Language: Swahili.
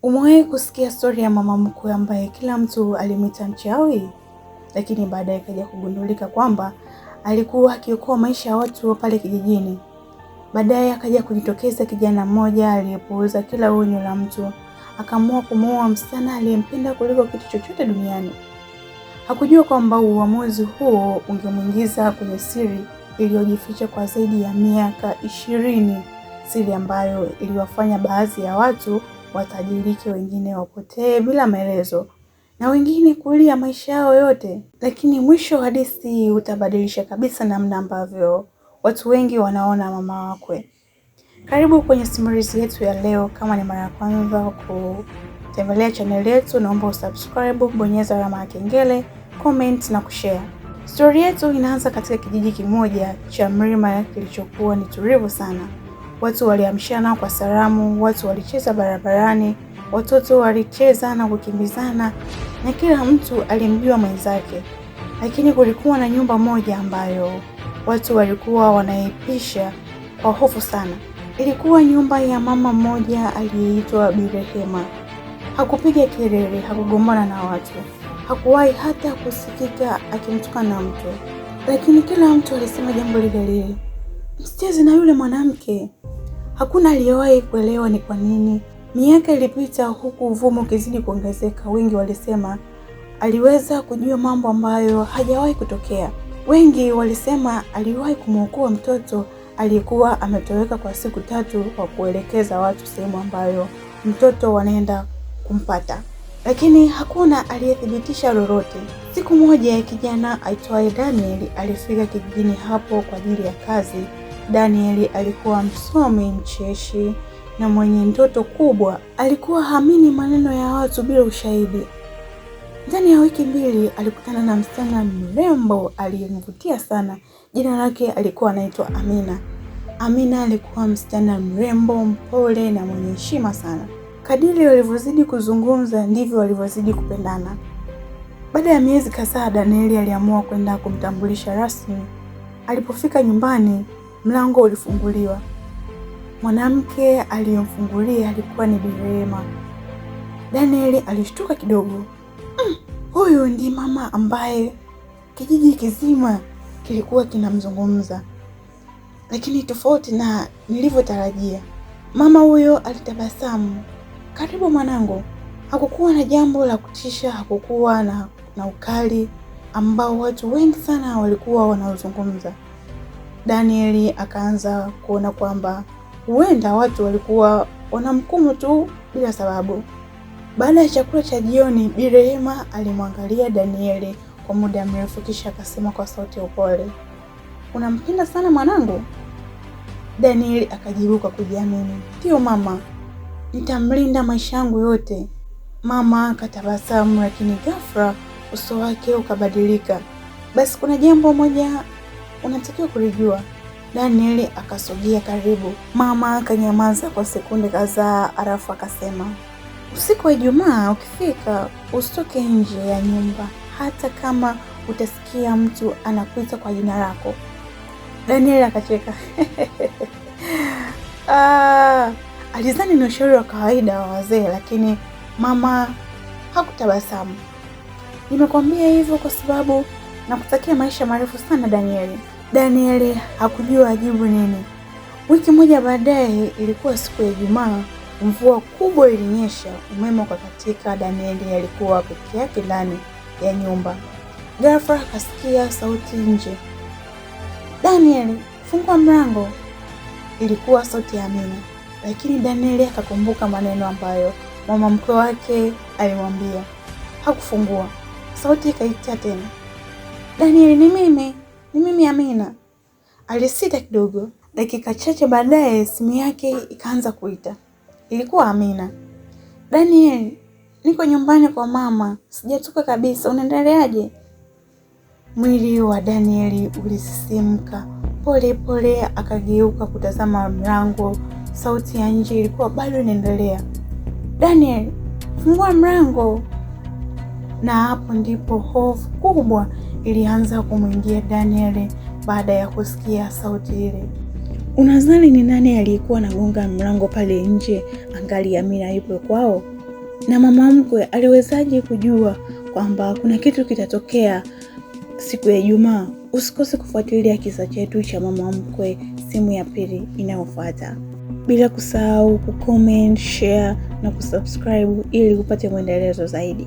Umewahi kusikia stori ya mama mkwe ambaye kila mtu alimwita mchawi, lakini baadaye ikaja kugundulika kwamba alikuwa akiokoa maisha ya watu pale kijijini. Baadaye akaja kujitokeza kijana mmoja aliyepuuza kila onyo la mtu, akaamua kumuoa msichana aliyempenda kuliko kitu chochote duniani. Hakujua kwamba uamuzi huo ungemuingiza kwenye siri iliyojificha kwa zaidi ya miaka 20, siri ambayo iliwafanya baadhi ya watu watajirike, wengine wapotee bila maelezo, na wengine kulia maisha yao yote. Lakini mwisho wa hadithi utabadilisha kabisa namna ambavyo watu wengi wanaona mama wakwe. Karibu kwenye simulizi yetu ya leo. Kama ni mara ya kwanza kutembelea channel yetu, naomba usubscribe, bonyeza alama ya kengele, comment na kushare. Story yetu inaanza katika kijiji kimoja cha mlima kilichokuwa ni tulivu sana. Watu waliamshana kwa salamu, watu walicheza barabarani, watoto walicheza na kukimbizana, na kila mtu alimjua mwenzake. Lakini kulikuwa na nyumba moja ambayo watu walikuwa wanaipisha kwa hofu sana. Ilikuwa nyumba ya mama mmoja aliyeitwa Bi Rehema. Hakupiga kelele, hakugombana na watu, hakuwahi hata kusikika akimtukana mtu, lakini kila mtu alisema jambo lile lile: msicheze na yule mwanamke. Hakuna aliyewahi kuelewa ni kwa nini. Miaka ilipita huku uvumi ukizidi kuongezeka. Wengi walisema aliweza kujua mambo ambayo hajawahi kutokea. Wengi walisema aliwahi kumwokoa mtoto aliyekuwa ametoweka kwa siku 3 kwa kuelekeza watu sehemu ambayo mtoto wanaenda kumpata, lakini hakuna aliyethibitisha lolote. Siku moja kijana aitwaye Daniel alifika kijijini hapo kwa ajili ya kazi. Daniel alikuwa msomi, mcheshi na mwenye ndoto kubwa. Alikuwa haamini maneno ya watu bila ushahidi. Ndani ya wiki 2 alikutana na msichana mrembo aliyemvutia sana. Jina lake alikuwa anaitwa Amina. Amina alikuwa msichana mrembo, mpole na mwenye heshima sana. Kadiri walivyozidi kuzungumza ndivyo walivyozidi kupendana. Baada ya miezi kadhaa, Daniel aliamua kwenda kumtambulisha rasmi. Alipofika nyumbani, mlango ulifunguliwa. Mwanamke aliyemfungulia alikuwa ni Bi Rehema. Daniel alishtuka kidogo. Huyu ndiye mama ambaye kijiji kizima kilikuwa kinamzungumza. Lakini tofauti na nilivyotarajia, mama huyo alitabasamu. Karibu mwanangu. Hakukuwa na jambo la kutisha, hakukuwa na ukali ambao watu wengi sana walikuwa wanaozungumza. Daniel akaanza kuona kwamba huenda watu walikuwa wanamhukumu tu bila sababu. Baada ya chakula cha jioni, Bi Rehema alimwangalia Daniel kwa muda mrefu, kisha akasema kwa sauti ya upole, unampenda sana mwanangu? Daniel akajibu kwa kujiamini, ndio mama, nitamlinda maisha yangu yote. Mama akatabasamu, lakini ghafla uso wake ukabadilika. Basi kuna jambo moja unatakiwa kulijua. Daniel akasogea karibu. Mama akanyamaza kwa sekunde kadhaa, alafu akasema, usiku wa Ijumaa ukifika usitoke nje ya nyumba, hata kama utasikia mtu anakuita kwa jina lako. Daniel akacheka. Alizani ni ushauri wa kawaida wa wazee, lakini mama hakutabasamu. Nimekwambia hivyo kwa sababu nakutakia maisha marefu sana Daniel. Daniel hakujua ajibu nini. Wiki moja baadaye, ilikuwa siku ya Ijumaa, mvua kubwa ilinyesha, umeme ukakatika. Daniel alikuwa peke yake ndani ya nyumba. Ghafla akasikia sauti nje. Daniel, fungua mlango. Ilikuwa sauti ya Amina, lakini Daniel akakumbuka maneno ambayo mama mkwe wake alimwambia. Hakufungua. Sauti ikaita tena, Daniel, ni mimi Amina. Alisita kidogo. Dakika chache baadaye simu yake ikaanza kuita. Ilikuwa Amina. Daniel, niko nyumbani kwa mama, sijatoka kabisa, unaendeleaje? Mwili wa Daniel ulisisimka. Pole pole akageuka kutazama mlango. Sauti ya nje ilikuwa bado inaendelea, Daniel, fungua mlango. Na hapo ndipo hofu kubwa ilianza kumwingia Daniel baada ya kusikia sauti ile. Unadhani ni nani aliyekuwa anagonga mlango pale nje angali Amina yupo kwao? Na mama mkwe aliwezaje kujua kwamba kuna kitu kitatokea siku ya Ijumaa? Usikose kufuatilia kisa chetu cha mama mkwe sehemu ya pili inayofuata. Bila kusahau kucomment, share na kusubscribe ili upate mwendelezo zaidi.